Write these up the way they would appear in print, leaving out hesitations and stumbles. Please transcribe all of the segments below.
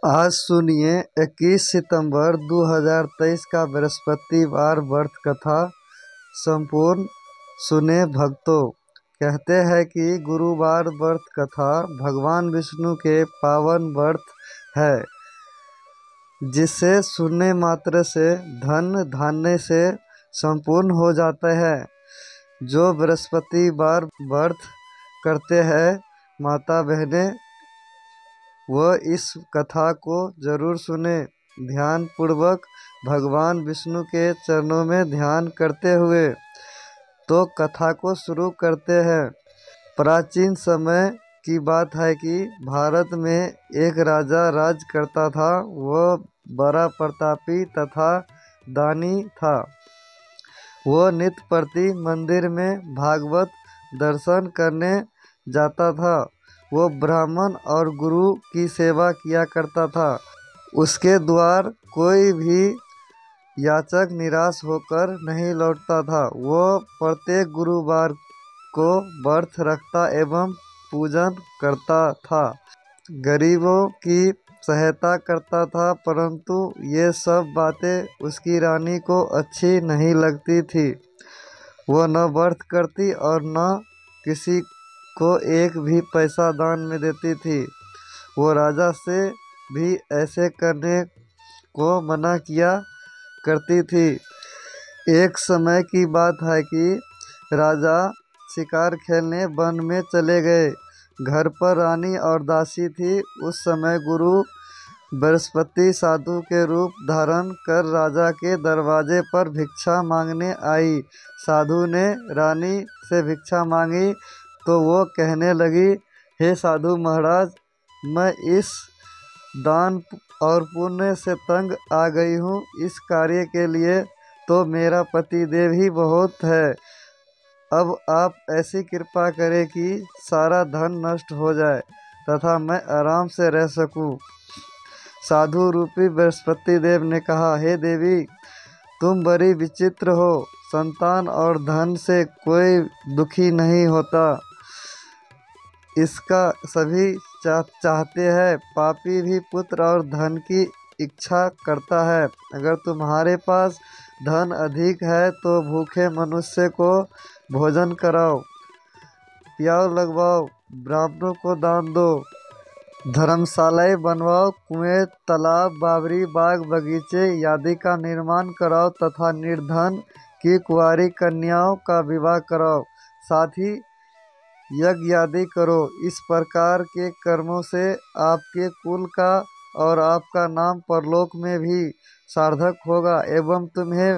आज सुनिए 21 सितंबर 2023 का बृहस्पतिवार व्रत कथा संपूर्ण सुने भक्तों। कहते हैं कि गुरुवार व्रत कथा भगवान विष्णु के पावन व्रत है, जिसे सुनने मात्र से धन धान्य से संपूर्ण हो जाते हैं। जो बृहस्पतिवार व्रत करते हैं माता बहनें, वह इस कथा को जरूर सुने। ध्यान पूर्वक भगवान विष्णु के चरणों में ध्यान करते हुए तो कथा को शुरू करते हैं। प्राचीन समय की बात है कि भारत में एक राजा राज करता था। वह बड़ा प्रतापी तथा दानी था। वह नित्य प्रति मंदिर में भागवत दर्शन करने जाता था। वो ब्राह्मण और गुरु की सेवा किया करता था। उसके द्वार कोई भी याचक निराश होकर नहीं लौटता था। वो प्रत्येक गुरुवार को व्रत रखता एवं पूजन करता था, गरीबों की सहायता करता था। परंतु ये सब बातें उसकी रानी को अच्छी नहीं लगती थी। वह न व्रत करती और न किसी को एक भी पैसा दान में देती थी। वो राजा से भी ऐसे करने को मना किया करती थी। एक समय की बात है कि राजा शिकार खेलने वन में चले गए। घर पर रानी और दासी थी। उस समय गुरु बृहस्पति साधु के रूप धारण कर राजा के दरवाजे पर भिक्षा मांगने आई। साधु ने रानी से भिक्षा मांगी तो वो कहने लगी, हे साधु महाराज, मैं इस दान और पुण्य से तंग आ गई हूँ। इस कार्य के लिए तो मेरा पतिदेव ही बहुत है। अब आप ऐसी कृपा करें कि सारा धन नष्ट हो जाए तथा मैं आराम से रह सकूं। साधु रूपी बृहस्पति देव ने कहा, हे देवी, तुम बड़ी विचित्र हो। संतान और धन से कोई दुखी नहीं होता, इसका सभी चाहते हैं। पापी भी पुत्र और धन की इच्छा करता है। अगर तुम्हारे पास धन अधिक है तो भूखे मनुष्य को भोजन कराओ, प्याव लगवाओ, ब्राह्मणों को दान दो, धर्मशालाएं बनवाओ, कुएं, तालाब, बावड़ी, बाग, बगीचे आदि का निर्माण कराओ तथा निर्धन की कुंवारी कन्याओं का विवाह कराओ। साथ ही यज्ञ आदि करो। इस प्रकार के कर्मों से आपके कुल का और आपका नाम परलोक में भी सार्थक होगा एवं तुम्हें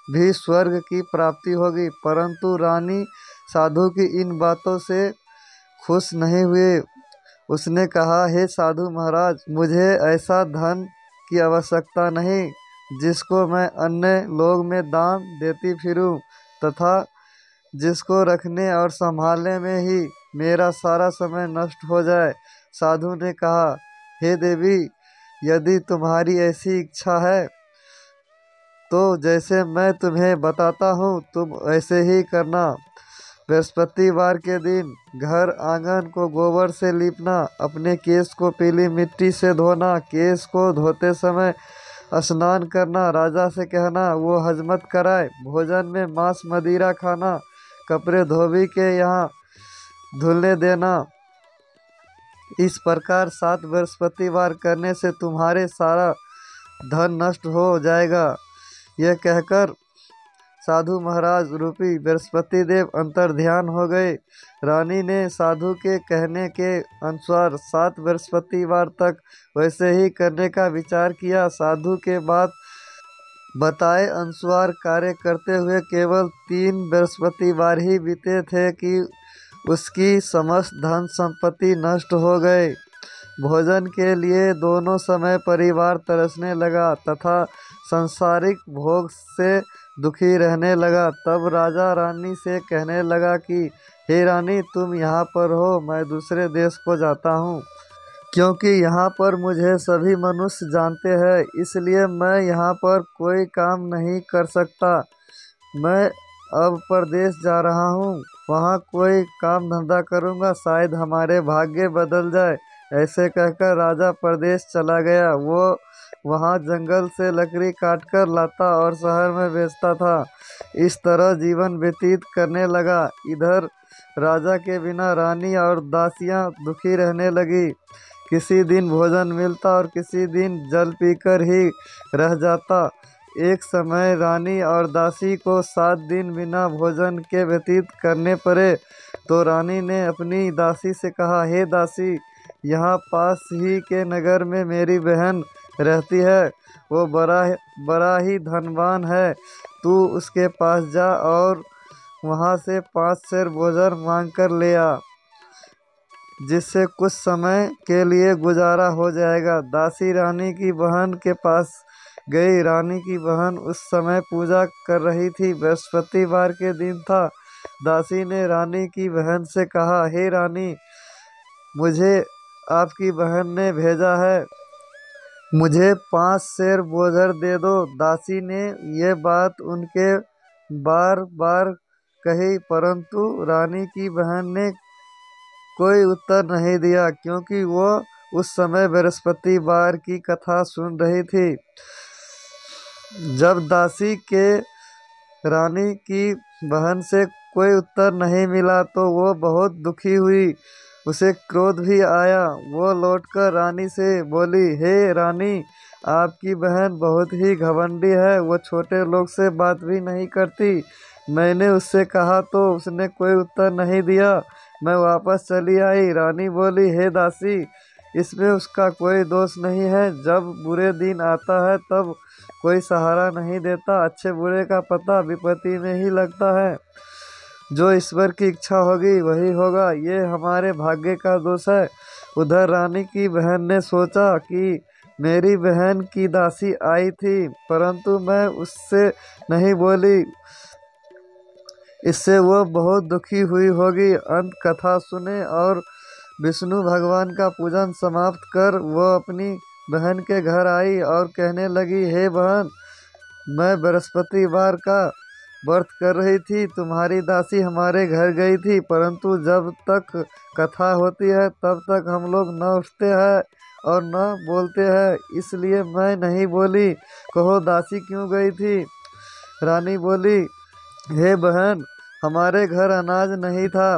भी स्वर्ग की प्राप्ति होगी। परंतु रानी साधु की इन बातों से खुश नहीं हुई। उसने कहा, हे साधु महाराज, मुझे ऐसा धन की आवश्यकता नहीं जिसको मैं अन्य लोग में दान देती फिरूं तथा जिसको रखने और संभालने में ही मेरा सारा समय नष्ट हो जाए। साधु ने कहा, हे देवी, यदि तुम्हारी ऐसी इच्छा है तो जैसे मैं तुम्हें बताता हूँ तुम ऐसे ही करना। बृहस्पतिवार के दिन घर आंगन को गोबर से लीपना, अपने केस को पीली मिट्टी से धोना, केस को धोते समय स्नान करना, राजा से कहना वो हजमत कराए, भोजन में मांस मदिरा खाना, कपड़े धोबी के यहाँ धुलने देना। इस प्रकार 7 बृहस्पतिवार करने से तुम्हारे सारा धन नष्ट हो जाएगा। यह कहकर साधु महाराज रूपी बृहस्पति देव अंतर ध्यान हो गए। रानी ने साधु के कहने के अनुसार 7 बृहस्पतिवार तक वैसे ही करने का विचार किया। साधु के बाद बताए अनुसार कार्य करते हुए केवल 3 बृहस्पतिवार ही बीते थे कि उसकी समस्त धन संपत्ति नष्ट हो गए। भोजन के लिए दोनों समय परिवार तरसने लगा तथा सांसारिक भोग से दुखी रहने लगा। तब राजा रानी से कहने लगा कि हे रानी, तुम यहाँ पर हो, मैं दूसरे देश को जाता हूँ, क्योंकि यहाँ पर मुझे सभी मनुष्य जानते हैं, इसलिए मैं यहाँ पर कोई काम नहीं कर सकता। मैं अब परदेश जा रहा हूँ, वहाँ कोई काम धंधा करूँगा, शायद हमारे भाग्य बदल जाए। ऐसे कहकर राजा परदेश चला गया। वो वहाँ जंगल से लकड़ी काटकर लाता और शहर में बेचता था। इस तरह जीवन व्यतीत करने लगा। इधर राजा के बिना रानी और दासियां दुखी रहने लगी। किसी दिन भोजन मिलता और किसी दिन जल पीकर ही रह जाता। एक समय रानी और दासी को 7 दिन बिना भोजन के व्यतीत करने पड़े। तो रानी ने अपनी दासी से कहा, हे दासी, यहाँ पास ही के नगर में मेरी बहन रहती है। वो बड़ा ही धनवान है। तू उसके पास जा और वहाँ से 5 सेर भोजन मांग कर ले आ, जिससे कुछ समय के लिए गुजारा हो जाएगा। दासी रानी की बहन के पास गई। रानी की बहन उस समय पूजा कर रही थी। बृहस्पतिवार के दिन था। दासी ने रानी की बहन से कहा, हे रानी, मुझे आपकी बहन ने भेजा है, मुझे 5 सेर भोजन दे दो। दासी ने ये बात उनके बार बार कही, परंतु रानी की बहन ने कोई उत्तर नहीं दिया, क्योंकि वो उस समय बृहस्पतिवार की कथा सुन रही थी। जब दासी के रानी की बहन से कोई उत्तर नहीं मिला तो वो बहुत दुखी हुई। उसे क्रोध भी आया। वो लौटकर रानी से बोली, हे रानी, आपकी बहन बहुत ही घमंडी है। वो छोटे लोग से बात भी नहीं करती। मैंने उससे कहा तो उसने कोई उत्तर नहीं दिया। मैं वापस चली आई। रानी बोली, हे दासी, इसमें उसका कोई दोष नहीं है। जब बुरे दिन आता है तब कोई सहारा नहीं देता। अच्छे बुरे का पता विपत्ति में ही लगता है। जो ईश्वर की इच्छा होगी वही होगा। ये हमारे भाग्य का दोष है। उधर रानी की बहन ने सोचा कि मेरी बहन की दासी आई थी, परंतु मैं उससे नहीं बोली, इससे वो बहुत दुखी हुई होगी। अंत कथा सुने और विष्णु भगवान का पूजन समाप्त कर वो अपनी बहन के घर आई और कहने लगी, हे बहन, मैं बृहस्पतिवार का व्रत कर रही थी। तुम्हारी दासी हमारे घर गई थी, परंतु जब तक कथा होती है तब तक हम लोग न उठते हैं और न बोलते हैं, इसलिए मैं नहीं बोली। कहो दासी क्यों गई थी? रानी बोली, हे बहन, हमारे घर अनाज नहीं था।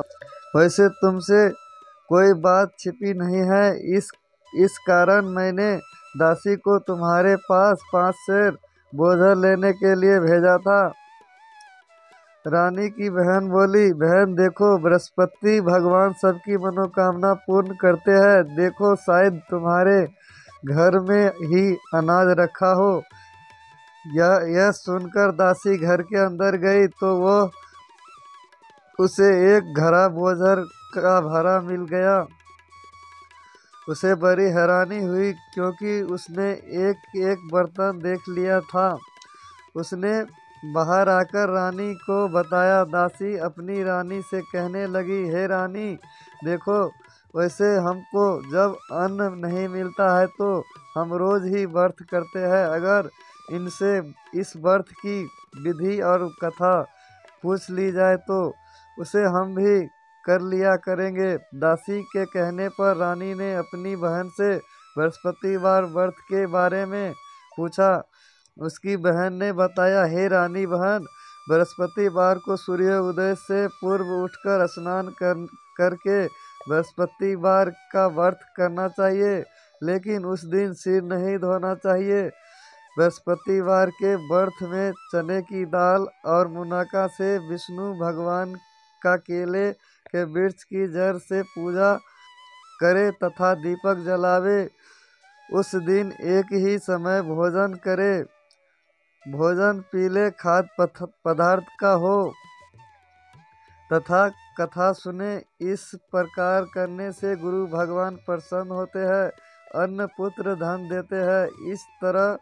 वैसे तुमसे कोई बात छिपी नहीं है। इस कारण मैंने दासी को तुम्हारे पास 5 सेर भोजन लेने के लिए भेजा था। रानी की बहन बोली, बहन देखो, बृहस्पति भगवान सबकी मनोकामना पूर्ण करते हैं। देखो, शायद तुम्हारे घर में ही अनाज रखा हो। यह सुनकर दासी घर के अंदर गई तो वो उसे एक घड़ा भोजन का भरा मिल गया। उसे बड़ी हैरानी हुई, क्योंकि उसने एक एक बर्तन देख लिया था। उसने बाहर आकर रानी को बताया। दासी अपनी रानी से कहने लगी, हे रानी, देखो, वैसे हमको जब अन्न नहीं मिलता है तो हम रोज ही व्रत करते हैं। अगर इनसे इस व्रत की विधि और कथा पूछ ली जाए तो उसे हम भी कर लिया करेंगे। दासी के कहने पर रानी ने अपनी बहन से बृहस्पतिवार व्रत के बारे में पूछा। उसकी बहन ने बताया, हे रानी बहन, बृहस्पतिवार को सूर्य उदय से पूर्व उठकर स्नान करके बृहस्पतिवार का व्रत करना चाहिए, लेकिन उस दिन सिर नहीं धोना चाहिए। बृहस्पतिवार के व्रत में चने की दाल और मुनक्का से विष्णु भगवान का केले के वृक्ष की जड़ से पूजा करे तथा दीपक जलावे। उस दिन एक ही समय भोजन करे। भोजन पीले खाद्य पदार्थ का हो तथा कथा सुने। इस प्रकार करने से गुरु भगवान प्रसन्न होते हैं, अन्न पुत्र धन देते हैं। इस तरह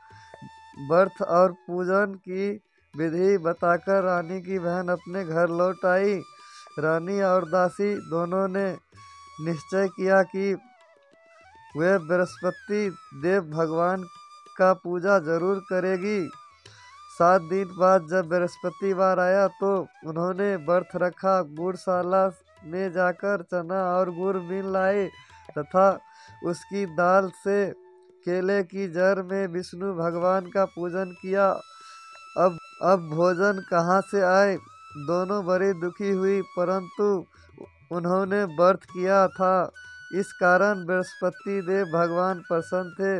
व्रत और पूजन की विधि बताकर रानी की बहन अपने घर लौट आई। रानी और दासी दोनों ने निश्चय किया कि वे बृहस्पति देव भगवान का पूजा जरूर करेगी। 7 दिन बाद जब बृहस्पतिवार आया तो उन्होंने व्रत रखा। गुड़शाला में जाकर चना और गुड़ मिल लाए तथा उसकी दाल से केले की जड़ में विष्णु भगवान का पूजन किया। अब भोजन कहाँ से आए? दोनों बड़ी दुखी हुई, परंतु उन्होंने व्रत किया था, इस कारण बृहस्पति देव भगवान प्रसन्न थे।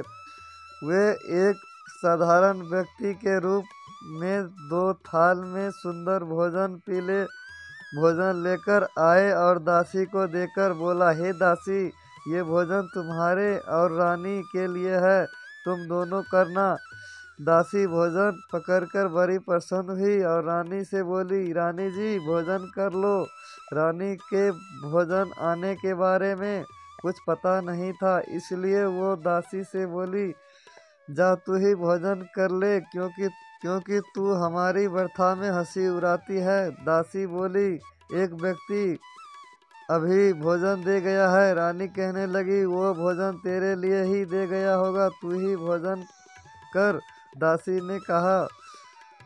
वे एक साधारण व्यक्ति के रूप में 2 थाल में सुंदर भोजन लेकर आए और दासी को देकर बोला, हे दासी, ये भोजन तुम्हारे और रानी के लिए है, तुम दोनों करना। दासी भोजन पकड़कर बड़ी प्रसन्न हुई और रानी से बोली, रानी जी भोजन कर लो। रानी के भोजन आने के बारे में कुछ पता नहीं था, इसलिए वो दासी से बोली, जा तू ही भोजन कर ले, क्योंकि तू हमारी व्यथा में हंसी उड़ाती है। दासी बोली, एक व्यक्ति अभी भोजन दे गया है। रानी कहने लगी, वो भोजन तेरे लिए ही दे गया होगा, तू ही भोजन कर। दासी ने कहा,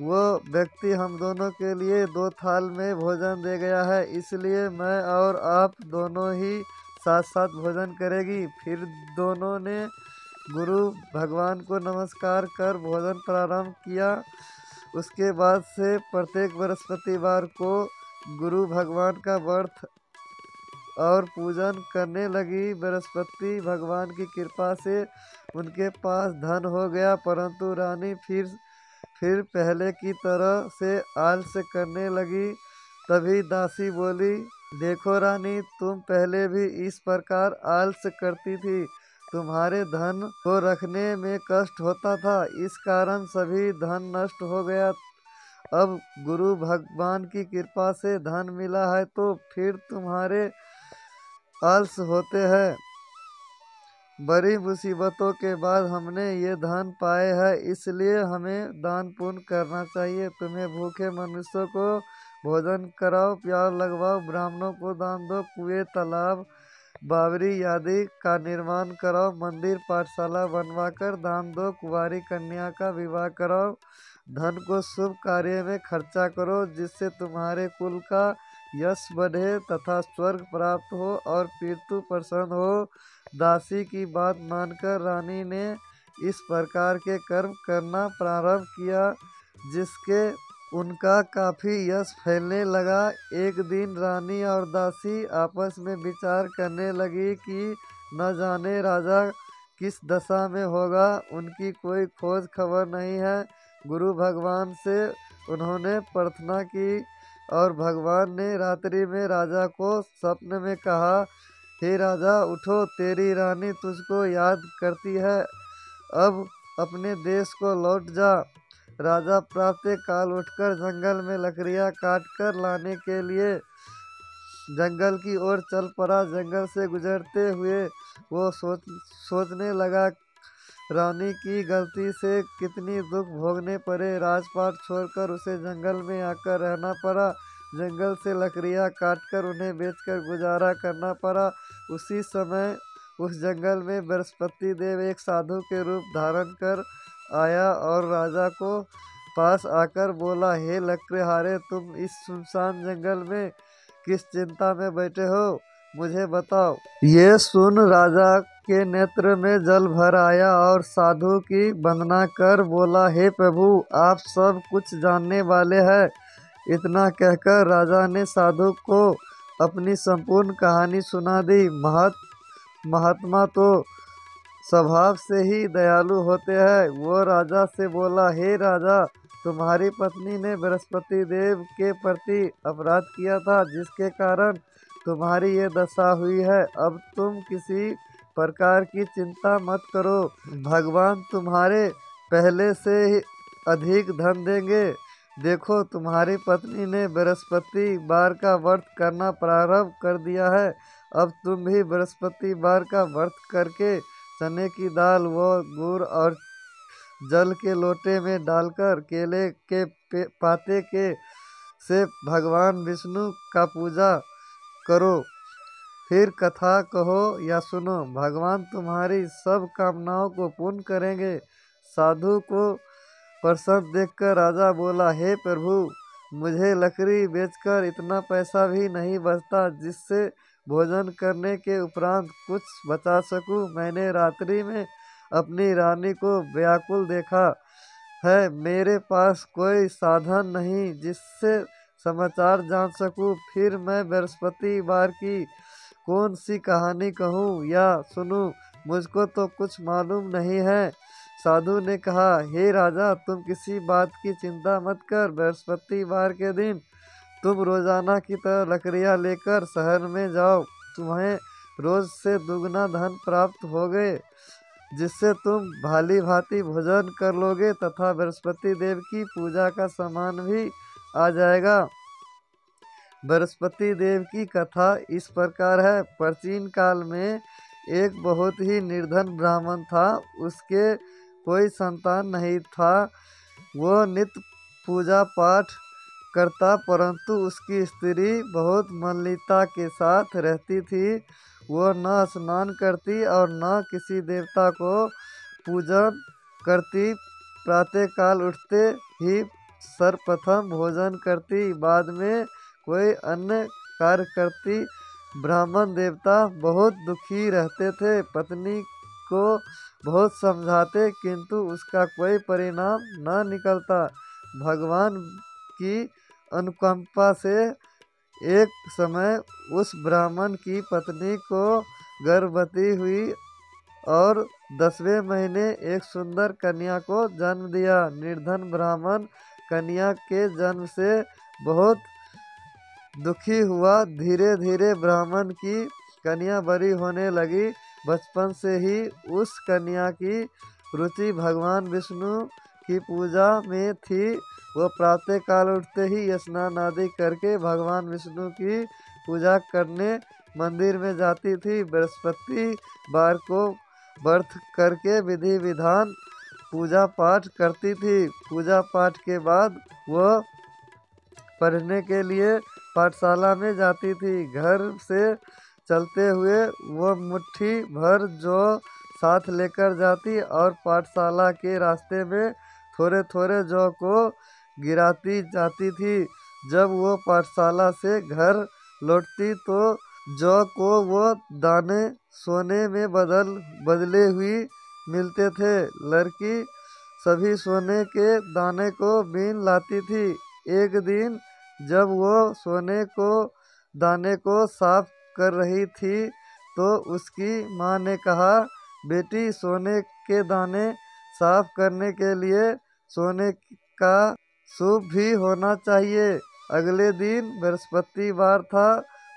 वो व्यक्ति हम दोनों के लिए 2 थाल में भोजन दे गया है, इसलिए मैं और आप दोनों ही साथ साथ भोजन करेगी। फिर दोनों ने गुरु भगवान को नमस्कार कर भोजन प्रारंभ किया। उसके बाद से प्रत्येक बृहस्पतिवार को गुरु भगवान का व्रत और पूजन करने लगी। बृहस्पति भगवान की कृपा से उनके पास धन हो गया, परंतु रानी फिर पहले की तरह से आलस्य करने लगी। तभी दासी बोली, देखो रानी, तुम पहले भी इस प्रकार आलस्य करती थी, तुम्हारे धन को रखने में कष्ट होता था, इस कारण सभी धन नष्ट हो गया। अब गुरु भगवान की कृपा से धन मिला है तो फिर तुम्हारे आलस होते हैं। बड़ी मुसीबतों के बाद हमने ये धन पाए हैं, इसलिए हमें दान पुण्य करना चाहिए। तुम्हें भूखे मनुष्यों को भोजन कराओ, प्यार लगवाओ, ब्राह्मणों को दान दो, कुएं, तालाब, बावरी आदि का निर्माण कराओ, मंदिर पाठशाला बनवाकर दान दो, कुंवारी कन्या का विवाह कराओ, धन को शुभ कार्य में खर्चा करो, जिससे तुम्हारे कुल का यश बढ़े तथा स्वर्ग प्राप्त हो और पितृ प्रसन्न हो। दासी की बात मानकर रानी ने इस प्रकार के कर्म करना प्रारंभ किया, जिसके उनका काफी यश फैलने लगा। एक दिन रानी और दासी आपस में विचार करने लगी कि न जाने राजा किस दशा में होगा, उनकी कोई खोज खबर नहीं है। गुरु भगवान से उन्होंने प्रार्थना की और भगवान ने रात्रि में राजा को स्वप्न में कहा, हे राजा उठो, तेरी रानी तुझको याद करती है, अब अपने देश को लौट जा। राजा प्रातः काल उठकर जंगल में लकड़ियां काट कर लाने के लिए जंगल की ओर चल पड़ा। जंगल से गुजरते हुए वो सोचने लगा, रानी की गलती से कितनी दुख भोगने पड़े, राजपाट छोड़कर उसे जंगल में आकर रहना पड़ा, जंगल से लकड़ियां काटकर उन्हें बेचकर गुजारा करना पड़ा। उसी समय उस जंगल में बृहस्पति देव एक साधु के रूप धारण कर आया और राजा को पास आकर बोला, हे लकड़हारे, तुम इस सुनसान जंगल में किस चिंता में बैठे हो, मुझे बताओ। ये सुन राजा के नेत्र में जल भर आया और साधु की वंदना कर बोला, हे प्रभु, आप सब कुछ जानने वाले हैं। इतना कहकर राजा ने साधु को अपनी संपूर्ण कहानी सुना दी। महात्मा तो स्वभाव से ही दयालु होते हैं। वो राजा से बोला, हे राजा, तुम्हारी पत्नी ने बृहस्पति देव के प्रति अपराध किया था, जिसके कारण तुम्हारी ये दशा हुई है। अब तुम किसी प्रकार की चिंता मत करो, भगवान तुम्हारे पहले से ही अधिक धन देंगे। देखो, तुम्हारी पत्नी ने बृहस्पति वार का व्रत करना प्रारंभ कर दिया है, अब तुम भी बृहस्पति वार का व्रत करके चने की दाल व गुड़ और जल के लोटे में डालकर केले के पाते के से भगवान विष्णु का पूजा करो, फिर कथा कहो या सुनो, भगवान तुम्हारी सब कामनाओं को पूर्ण करेंगे। साधु को प्रसन्न देखकर राजा बोला, हे प्रभु, मुझे लकड़ी बेचकर इतना पैसा भी नहीं बचता जिससे भोजन करने के उपरांत कुछ बचा सकूं। मैंने रात्रि में अपनी रानी को व्याकुल देखा है। मेरे पास कोई साधन नहीं जिससे समाचार जान सकूं। फिर मैं बृहस्पतिवार की कौन सी कहानी कहूँ या सुनूं, मुझको तो कुछ मालूम नहीं है। साधु ने कहा, हे राजा, तुम किसी बात की चिंता मत कर। बृहस्पतिवार के दिन तुम रोजाना की तरह लकड़ियाँ लेकर शहर में जाओ। तुम्हें रोज से दुगना धन प्राप्त होगे, जिससे तुम भाली भांति भोजन कर लोगे तथा बृहस्पति देव की पूजा का सामान भी आ जाएगा। बृहस्पति देव की कथा इस प्रकार है। प्राचीन काल में एक बहुत ही निर्धन ब्राह्मण था। उसके कोई संतान नहीं था। वो नित्य पूजा पाठ करता, परंतु उसकी स्त्री बहुत मलिनता के साथ रहती थी। वो न स्नान करती और न किसी देवता को पूजन करती। प्रातःकाल उठते ही सर्वप्रथम भोजन करती, बाद में कोई अन्य कार्य करती। ब्राह्मण देवता बहुत दुखी रहते थे। पत्नी को बहुत समझाते, किंतु उसका कोई परिणाम न निकलता। भगवान की अनुकंपा से एक समय उस ब्राह्मण की पत्नी को गर्भवती हुई और 10वें महीने एक सुंदर कन्या को जन्म दिया। निर्धन ब्राह्मण कन्या के जन्म से बहुत दुखी हुआ। धीरे धीरे ब्राह्मण की कन्या बड़ी होने लगी। बचपन से ही उस कन्या की रुचि भगवान विष्णु की पूजा में थी। वह प्रातः काल उठते ही स्नान आदि करके भगवान विष्णु की पूजा करने मंदिर में जाती थी। बृहस्पतिवार को व्रत करके विधि विधान पूजा पाठ करती थी। पूजा पाठ के बाद वह पढ़ने के लिए पाठशाला में जाती थी। घर से चलते हुए वह मुट्ठी भर जौ साथ लेकर जाती और पाठशाला के रास्ते में थोड़े थोड़े जौ को गिराती जाती थी। जब वो पाठशाला से घर लौटती तो जौ को वो दाने सोने में बदले हुई मिलते थे। लड़की सभी सोने के दाने को बीन लाती थी। एक दिन जब वो सोने को दाने को साफ कर रही थी तो उसकी माँ ने कहा, बेटी, सोने के दाने साफ करने के लिए सोने का सूप भी होना चाहिए। अगले दिन बृहस्पतिवार था।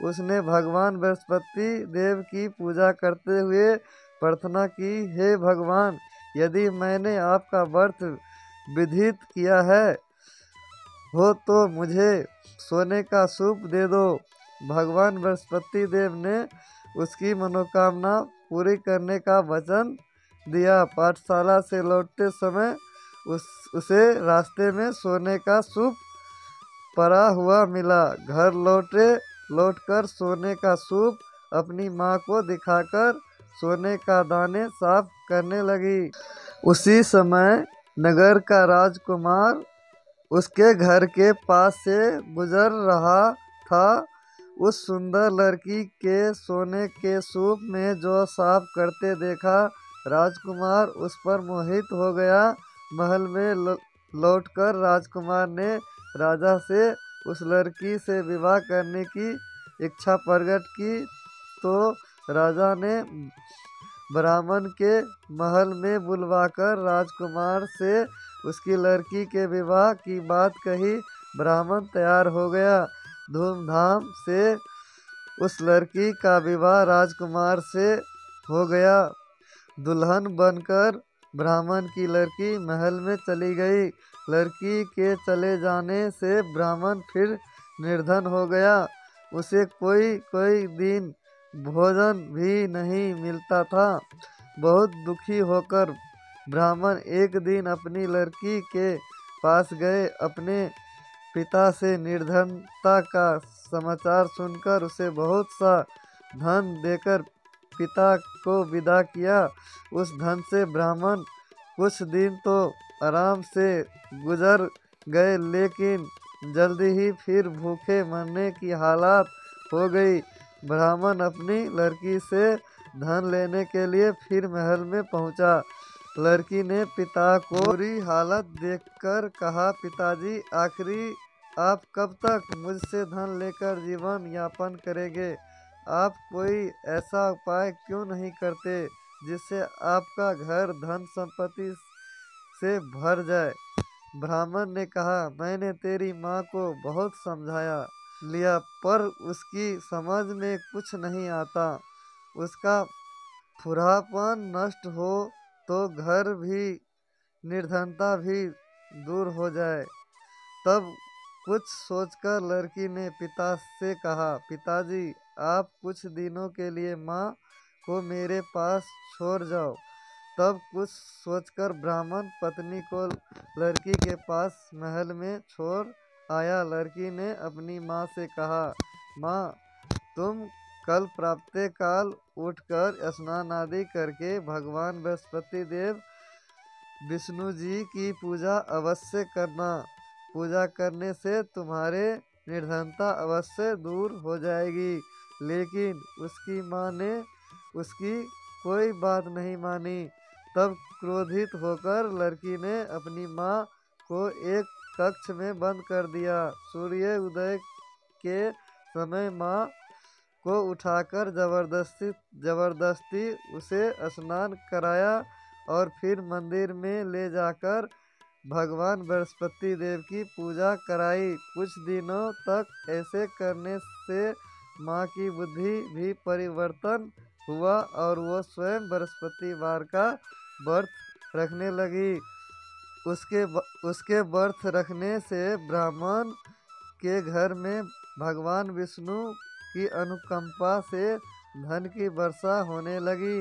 उसने भगवान बृहस्पति देव की पूजा करते हुए प्रार्थना की, हे भगवान, यदि मैंने आपका व्रत विधित किया है हो तो मुझे सोने का सूप दे दो। भगवान बृहस्पति देव ने उसकी मनोकामना पूरी करने का वचन दिया। पाठशाला से लौटते समय उसे रास्ते में सोने का सूप पड़ा हुआ मिला। घर लौटकर सोने का सूप अपनी माँ को दिखाकर सोने का दाने साफ करने लगी। उसी समय नगर का राजकुमार उसके घर के पास से गुजर रहा था। उस सुंदर लड़की के सोने के सूप में जो साफ करते देखा। राजकुमार उस पर मोहित हो गया। महल में लौटकर राजकुमार ने राजा से उस लड़की से विवाह करने की इच्छा प्रकट की। तो राजा ने ब्राह्मण के महल में बुलवाकर राजकुमार से उसकी लड़की के विवाह की बात कही। ब्राह्मण तैयार हो गया। धूमधाम से उस लड़की का विवाह राजकुमार से हो गया। दुल्हन बनकर ब्राह्मण की लड़की महल में चली गई। लड़की के चले जाने से ब्राह्मण फिर निर्धन हो गया। उसे कोई दिन भोजन भी नहीं मिलता था। बहुत दुखी होकर ब्राह्मण एक दिन अपनी लड़की के पास गए। अपने पिता से निर्धनता का समाचार सुनकर उसे बहुत सा धन देकर पिता को विदा किया। उस धन से ब्राह्मण कुछ दिन तो आराम से गुजर गए, लेकिन जल्दी ही फिर भूखे मरने की हालत हो गई। ब्राह्मण अपनी लड़की से धन लेने के लिए फिर महल में पहुंचा। लड़की ने पिता को बुरी हालत देखकर कहा, पिताजी, आखिरी आप कब तक मुझसे धन लेकर जीवन यापन करेंगे? आप कोई ऐसा उपाय क्यों नहीं करते जिससे आपका घर धन संपत्ति से भर जाए? ब्राह्मण ने कहा, मैंने तेरी माँ को बहुत समझाया लिया पर उसकी समझ में कुछ नहीं आता। उसका फुर्रापन नष्ट हो तो घर भी निर्धनता भी दूर हो जाए। तब कुछ सोचकर लड़की ने पिता से कहा, पिताजी, आप कुछ दिनों के लिए माँ को मेरे पास छोड़ जाओ। तब कुछ सोचकर ब्राह्मण पत्नी को लड़की के पास महल में छोड़ आया। लड़की ने अपनी माँ से कहा, माँ, तुम कल प्रातःकाल उठकर स्नान आदि करके भगवान बृहस्पति देव विष्णु जी की पूजा अवश्य करना। पूजा करने से तुम्हारे निर्धनता अवश्य दूर हो जाएगी। लेकिन उसकी माँ ने उसकी कोई बात नहीं मानी। तब क्रोधित होकर लड़की ने अपनी माँ को एक कक्ष में बंद कर दिया। सूर्य उदय के समय माँ को उठाकर जबरदस्ती उसे स्नान कराया और फिर मंदिर में ले जाकर भगवान बृहस्पति देव की पूजा कराई। कुछ दिनों तक ऐसे करने से माँ की बुद्धि भी परिवर्तन हुआ और वो स्वयं बृहस्पतिवार का व्रत रखने लगी। उसके व्रत रखने से ब्राह्मण के घर में भगवान विष्णु की अनुकंपा से धन की वर्षा होने लगी।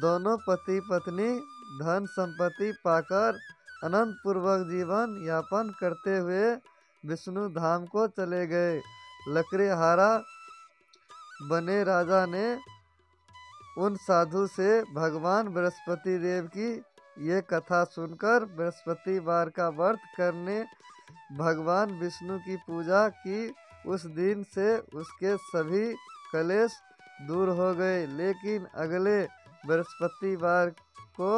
दोनों पति पत्नी धन संपत्ति पाकर अनंत पूर्वक जीवन यापन करते हुए विष्णु धाम को चले गए। लकड़ीहारा बने राजा ने उन साधु से भगवान बृहस्पति देव की ये कथा सुनकर बृहस्पतिवार का व्रत करने भगवान विष्णु की पूजा की। उस दिन से उसके सभी कलेश दूर हो गए। लेकिन अगले बृहस्पतिवार को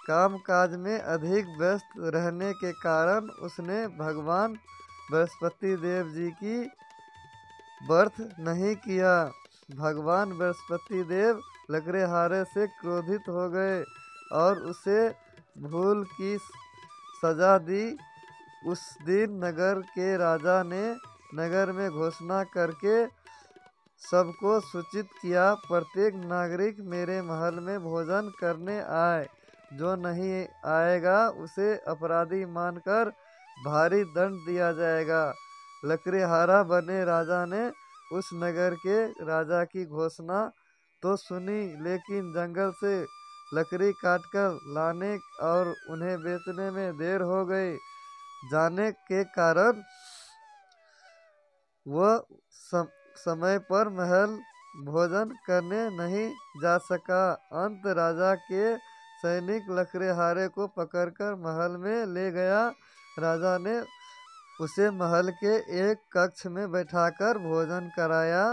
कामकाज में अधिक व्यस्त रहने के कारण उसने भगवान बृहस्पति देव जी की व्रत नहीं किया। भगवान बृहस्पति देव लकड़ीहारे से क्रोधित हो गए और उसे भूल की सजा दी। उस दिन नगर के राजा ने नगर में घोषणा करके सबको सूचित किया, प्रत्येक नागरिक मेरे महल में भोजन करने आए। जो नहीं आएगा उसे अपराधी मानकर भारी दंड दिया जाएगा। लकड़ीहारा बने राजा ने उस नगर के राजा की घोषणा तो सुनी, लेकिन जंगल से लकड़ी काटकर लाने और उन्हें बेचने में देर हो गई जाने के कारण वह समय पर महल भोजन करने नहीं जा सका। अंत राजा के सैनिक लकड़ीहारे को पकड़कर महल में ले गया। राजा ने उसे महल के एक कक्ष में बैठाकर भोजन कराया।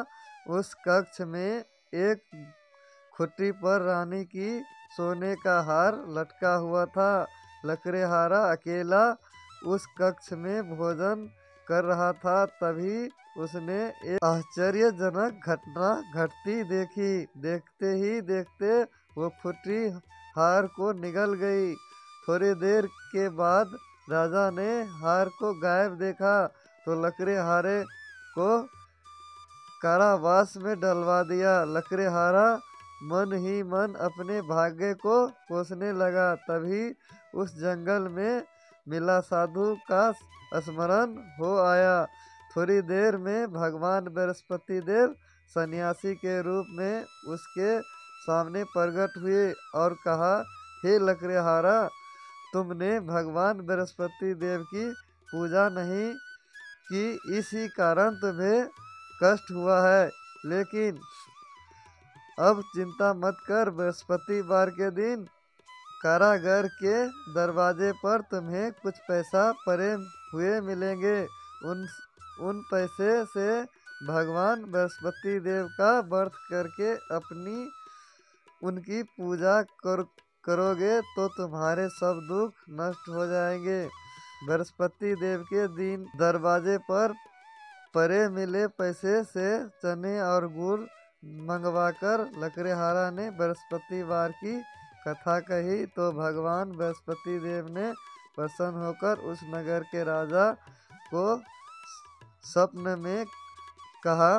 उस कक्ष में एक खुट्टी पर रानी की सोने का हार लटका हुआ था। लकड़ीहारा अकेला उस कक्ष में भोजन कर रहा था। तभी उसने एक आश्चर्यजनक घटना घटती देखी। देखते ही देखते वो खुट्टी हार को निगल गई। थोड़ी देर के बाद राजा ने हार को गायब देखा तो लकड़ीहारे को कारावास में डलवा दिया। लकड़ीहारा मन ही मन अपने भाग्य को कोसने लगा। तभी उस जंगल में मिला साधु का स्मरण हो आया। थोड़ी देर में भगवान बृहस्पति देव सन्यासी के रूप में उसके सामने प्रकट हुए और कहा, हे लकड़ीहारा, तुमने भगवान बृहस्पति देव की पूजा नहीं की, इसी कारण तुम्हें कष्ट हुआ है। लेकिन अब चिंता मत कर, बृहस्पतिवार के दिन कारागार के दरवाजे पर तुम्हें कुछ पैसा पड़े हुए मिलेंगे। उन पैसे से भगवान बृहस्पति देव का व्रत करके उनकी पूजा करोगे तो तुम्हारे सब दुख नष्ट हो जाएंगे। बृहस्पति देव के दिन दरवाजे पर परे मिले पैसे से चने और गुड़ मंगवाकर लकड़हारा ने बृहस्पतिवार की कथा कही तो भगवान बृहस्पति देव ने प्रसन्न होकर उस नगर के राजा को स्वप्न में कहा,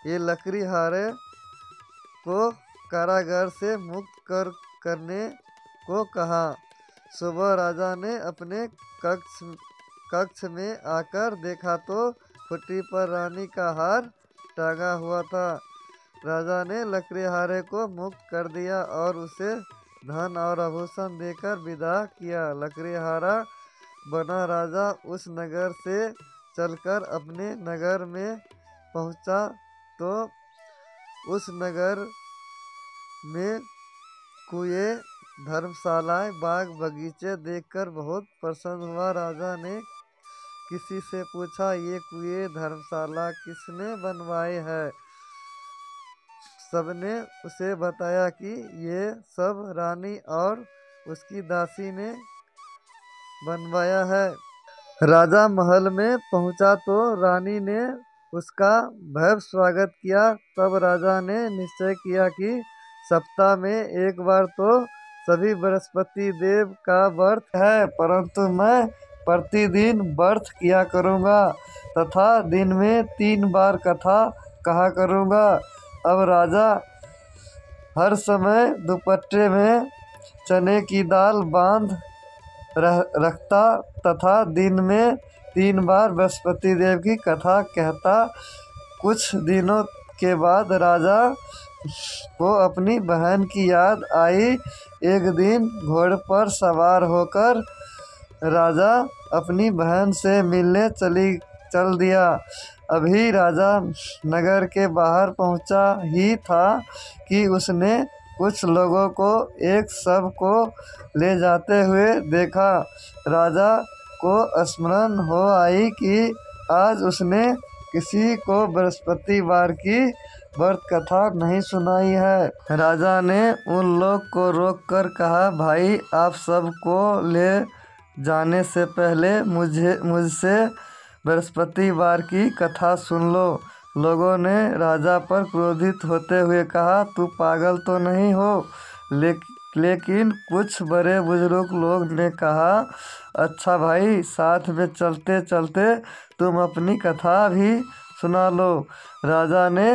ये लकड़हारे को कारागार से मुक्त करने को कहा। सुबह राजा ने अपने कक्ष में आकर देखा तो खुट्टी पर रानी का हार टांगा हुआ था। राजा ने लकड़हारे को मुक्त कर दिया और उसे धन और आभूषण देकर विदा किया। लकड़हारा बना राजा उस नगर से चलकर अपने नगर में पहुंचा तो उस नगर में कुएं, धर्मशालाएं, बाग बगीचे देखकर बहुत प्रसन्न हुआ। राजा ने किसी से पूछा, ये कुएं, धर्मशाला किसने बनवाए हैं? सबने उसे बताया कि ये सब रानी और उसकी दासी ने बनवाया है। राजा महल में पहुंचा तो रानी ने उसका भव्य स्वागत किया। तब राजा ने निश्चय किया कि सप्ताह में एक बार तो सभी बृहस्पति देव का व्रत है, परंतु मैं प्रतिदिन व्रत किया करूँगा तथा दिन में 3 बार कथा कहा करूँगा। अब राजा हर समय दुपट्टे में चने की दाल बांध रखता तथा दिन में 3 बार बृहस्पति देव की कथा कहता। कुछ दिनों के बाद राजा को अपनी बहन की याद आई। एक दिन घोड़े पर सवार होकर राजा अपनी बहन से मिलने चल दिया। अभी राजा नगर के बाहर पहुंचा ही था कि उसने कुछ लोगों को एक शव को ले जाते हुए देखा। राजा को स्मरण हो आई कि आज उसने किसी को बृहस्पतिवार की व्रत कथा नहीं सुनाई है। राजा ने उन लोग को रोककर कहा, भाई आप सबको ले जाने से पहले मुझसे बृहस्पतिवार की कथा सुन लो। लोगों ने राजा पर क्रोधित होते हुए कहा, तू पागल तो नहीं हो? लेकिन कुछ बड़े बुजुर्ग लोग ने कहा, अच्छा भाई, साथ में चलते चलते तुम अपनी कथा भी सुना लो। राजा ने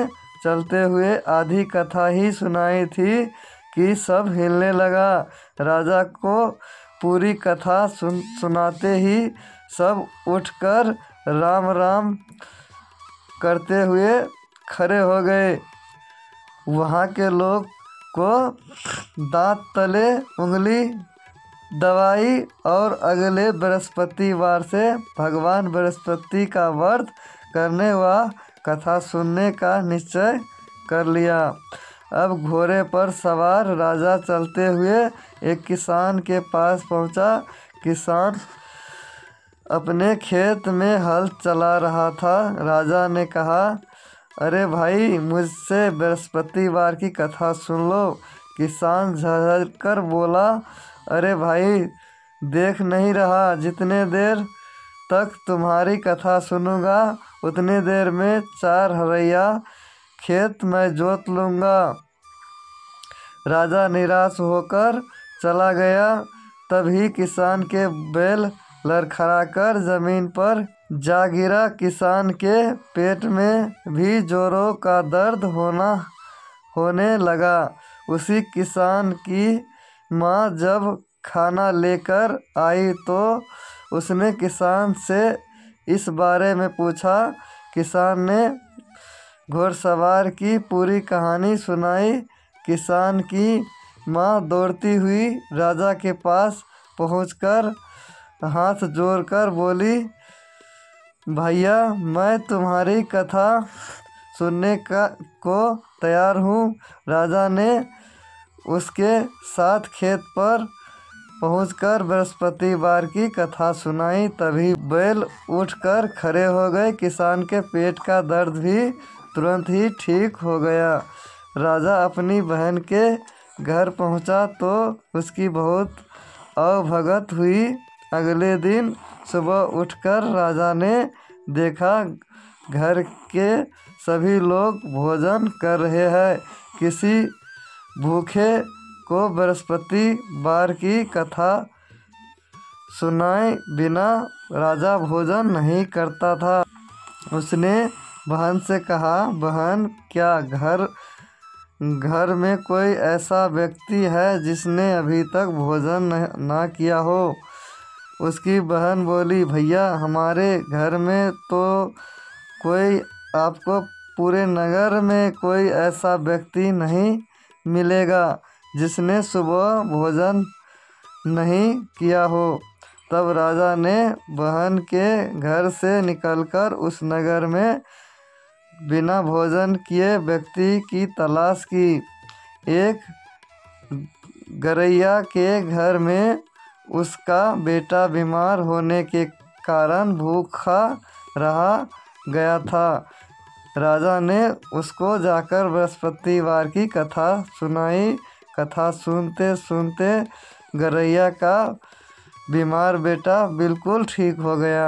चलते हुए आधी कथा ही सुनाई थी कि सब हिलने लगा। राजा को पूरी कथा सुनाते ही सब उठकर राम राम करते हुए खड़े हो गए। वहाँ के लोग को दांत तले उंगली दबाई और अगले बृहस्पतिवार से भगवान बृहस्पति का व्रत करने व कथा सुनने का निश्चय कर लिया। अब घोड़े पर सवार राजा चलते हुए एक किसान के पास पहुंचा। किसान अपने खेत में हल चला रहा था। राजा ने कहा, अरे भाई, मुझसे बृहस्पतिवार की कथा सुन लो। किसान झड़झड़ कर बोला, अरे भाई, देख नहीं रहा जितने देर तक तुम्हारी कथा सुनूंगा उतनी देर में 4 हरैया खेत में जोत लूँगा। राजा निराश होकर चला गया। तभी किसान के बैल लड़खड़ाकर जमीन पर जा गिरा। किसान के पेट में भी जोरों का दर्द होने लगा। उसी किसान की माँ जब खाना लेकर आई तो उसने किसान से इस बारे में पूछा। किसान ने घोड़सवार की पूरी कहानी सुनाई। किसान की माँ दौड़ती हुई राजा के पास पहुंचकर हाथ जोड़कर बोली, भैया, मैं तुम्हारी कथा सुनने को तैयार हूँ। राजा ने उसके साथ खेत पर पहुंचकर बृहस्पतिवार की कथा सुनाई। तभी बैल उठकर खड़े हो गए। किसान के पेट का दर्द भी तुरंत ही ठीक हो गया। राजा अपनी बहन के घर पहुंचा तो उसकी बहुत अवभगत हुई। अगले दिन सुबह उठकर राजा ने देखा घर के सभी लोग भोजन कर रहे हैं। किसी भूखे को बृहस्पतिवार की कथा सुनाए बिना राजा भोजन नहीं करता था। उसने बहन से कहा, बहन, क्या घर में कोई ऐसा व्यक्ति है जिसने अभी तक भोजन ना किया हो? उसकी बहन बोली, भैया, हमारे घर में तो कोई आपको पूरे नगर में कोई ऐसा व्यक्ति नहीं मिलेगा जिसने सुबह भोजन नहीं किया हो। तब राजा ने बहन के घर से निकलकर उस नगर में बिना भोजन किए व्यक्ति की तलाश की। एक गरैया के घर में उसका बेटा बीमार होने के कारण भूखा रहा गया था। राजा ने उसको जाकर बृहस्पतिवार की कथा सुनाई। कथा सुनते सुनते गरैया का बीमार बेटा बिल्कुल ठीक हो गया।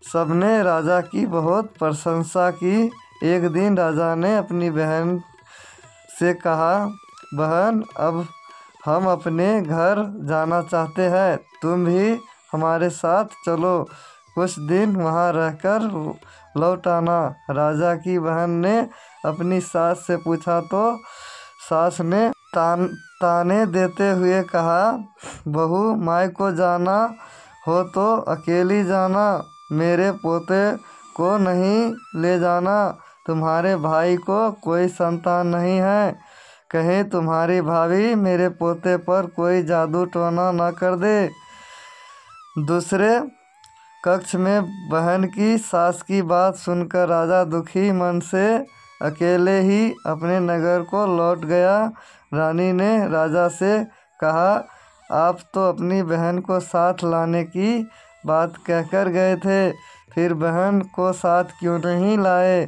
सबने राजा की बहुत प्रशंसा की। एक दिन राजा ने अपनी बहन से कहा, बहन, अब हम अपने घर जाना चाहते हैं, तुम भी हमारे साथ चलो, कुछ दिन वहाँ रहकर लौट आना। राजा की बहन ने अपनी सास से पूछा तो सास ने ताने देते हुए कहा, बहू, माई को जाना हो तो अकेली जाना, मेरे पोते को नहीं ले जाना। तुम्हारे भाई को कोई संतान नहीं है, कहीं तुम्हारी भाभी मेरे पोते पर कोई जादू टोना न कर दे। दूसरे कक्ष में बहन की सास की बात सुनकर राजा दुखी मन से अकेले ही अपने नगर को लौट गया। रानी ने राजा से कहा, आप तो अपनी बहन को साथ लाने की बात कहकर गए थे, फिर बहन को साथ क्यों नहीं लाए?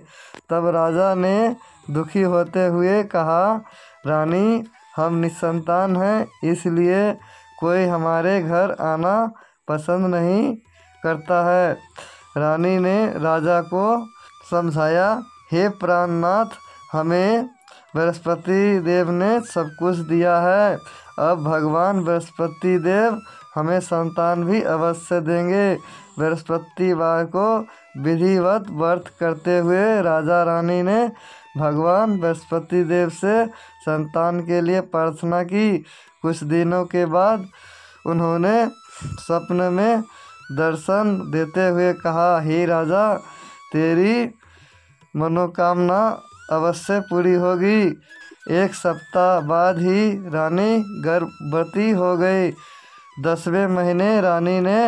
तब राजा ने दुखी होते हुए कहा, रानी, हम निसंतान हैं, इसलिए कोई हमारे घर आना पसंद नहीं करता है। रानी ने राजा को समझाया, हे प्राणनाथ, हमें बृहस्पति देव ने सब कुछ दिया है, अब भगवान बृहस्पति देव हमें संतान भी अवश्य देंगे। बृहस्पतिवार को विधिवत व्रत करते हुए राजा रानी ने भगवान बृहस्पति देव से संतान के लिए प्रार्थना की। कुछ दिनों के बाद उन्होंने स्वप्न में दर्शन देते हुए कहा, हे राजा, तेरी मनोकामना अवश्य पूरी होगी। एक सप्ताह बाद ही रानी गर्भवती हो गई। 10वें महीने रानी ने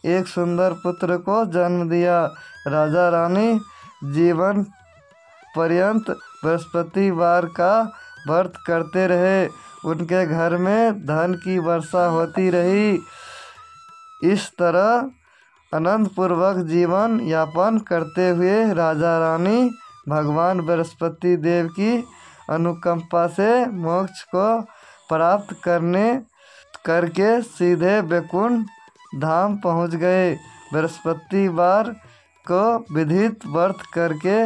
एक सुंदर पुत्र को जन्म दिया। राजा रानी जीवन पर्यंत बृहस्पतिवार का व्रत करते रहे। उनके घर में धन की वर्षा होती रही। इस तरह आनंद पूर्वक जीवन यापन करते हुए राजा रानी भगवान बृहस्पति देव की अनुकंपा से मोक्ष को प्राप्त करके सीधे वैकुंठ धाम पहुँच गए। बृहस्पतिवार को विधित व्रत करके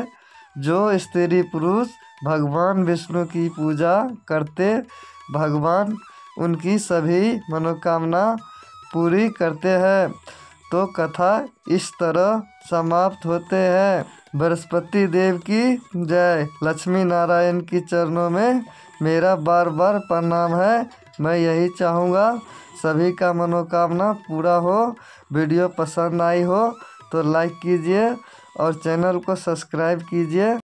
जो स्त्री पुरुष भगवान विष्णु की पूजा करते, भगवान उनकी सभी मनोकामना पूरी करते हैं। तो कथा इस तरह समाप्त होते हैं। बृहस्पति देव की जय। लक्ष्मी नारायण की चरणों में मेरा बार बार प्रणाम है। मैं यही चाहूँगा सभी का मनोकामना पूरा हो। वीडियो पसंद आई हो तो लाइक कीजिए और चैनल को सब्सक्राइब कीजिए।